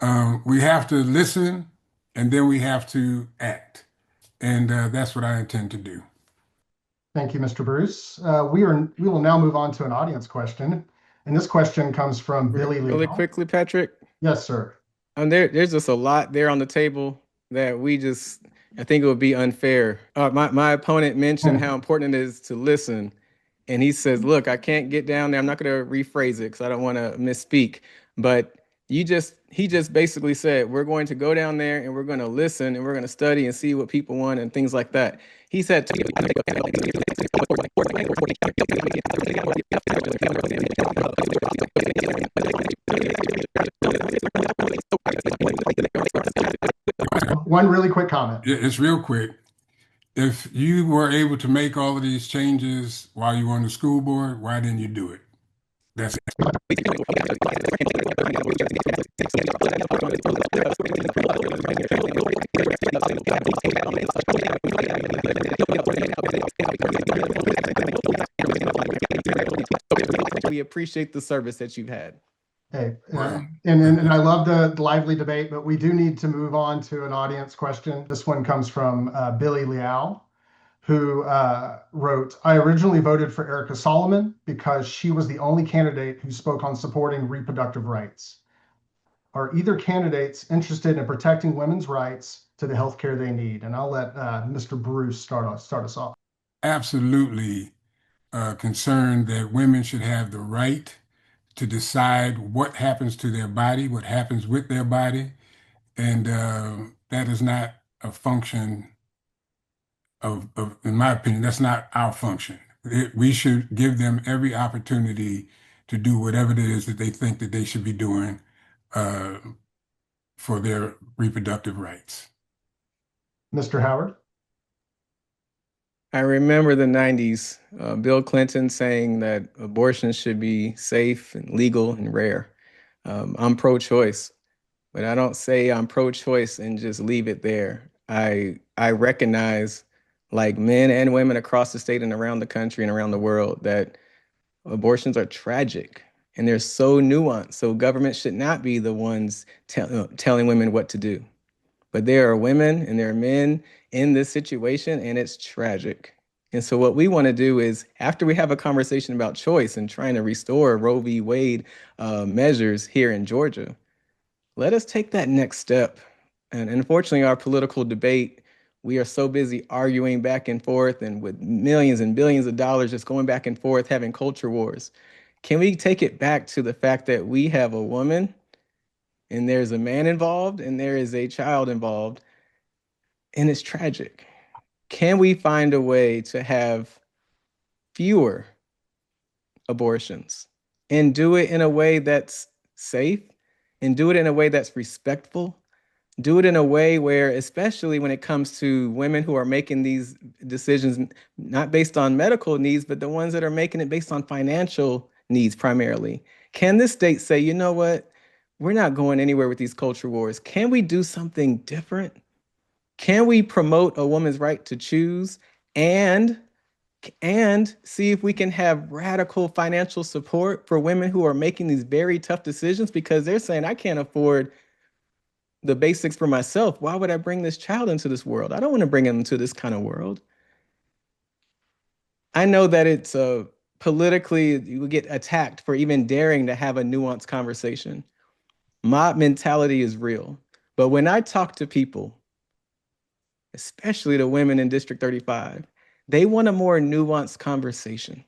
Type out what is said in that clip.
We have to listen and then we have to act. And that's what I intend to do. Thank you, Mr. Bruce. We will now move on to an audience question. And this question comes from Billy Really Leal. quickly, Patrick. Yes, sir. There's just a lot there on the table that I think it would be unfair. My opponent mentioned how important it is to listen. And he says, look, I can't get down there. I'm not going to rephrase it because I don't want to misspeak. But he just basically said, we're going to go down there and we're going to listen and we're going to study and see what people want and things like that. He said, One really quick comment. It's real quick. If you were able to make all of these changes while you were on the school board, why didn't you do it? That's it. we appreciate the service that you've had. Hey, Well, and I love the lively debate, but we do need to move on to an audience question. This one comes from Billy Liao, who wrote, I originally voted for Erica Solomon because she was the only candidate who spoke on supporting reproductive rights. Are either candidates interested in protecting women's rights to the health care they need? And I'll let Mr. Bruce start us off. absolutely concerned that women should have the right to decide what happens to their body, what happens with their body. And that is not a function in my opinion, that's not our function. We should give them every opportunity to do whatever it is that they think that they should be doing uh, for their reproductive rights. Mr. Howard? I remember the 90s, Bill Clinton saying that abortion should be safe and legal and rare. I'm pro-choice, but I don't say I'm pro-choice and just leave it there. I recognize, like men and women across the state and around the country and around the world, that abortions are tragic and they're so nuanced. So government should not be the ones telling women what to do. But there are women and there are men in this situation, and it's tragic. And so what we want to do is, after we have a conversation about choice and trying to restore Roe v. Wade measures here in Georgia, let us take that next step. And unfortunately, our political debate, we are so busy arguing back and forth and with millions and billions of dollars just going back and forth, having culture wars. Can we take it back to the fact that we have a woman and there's a man involved and there is a child involved, and it's tragic? Can we find a way to have fewer abortions and do it in a way that's safe and do it in a way that's respectful? Do it in a way where, especially when it comes to women who are making these decisions, not based on medical needs, but the ones that are making it based on financial needs primarily. Can this state say, you know what? We're not going anywhere with these culture wars. Can we do something different? Can we promote a woman's right to choose and see if we can have radical financial support for women who are making these very tough decisions because they're saying, I can't afford the basics for myself. Why would I bring this child into this world? I don't want to bring him into this kind of world. I know that it's politically, you get attacked for even daring to have a nuanced conversation. Mob mentality is real. But when I talk to people, especially the women in District 35, they want a more nuanced conversation.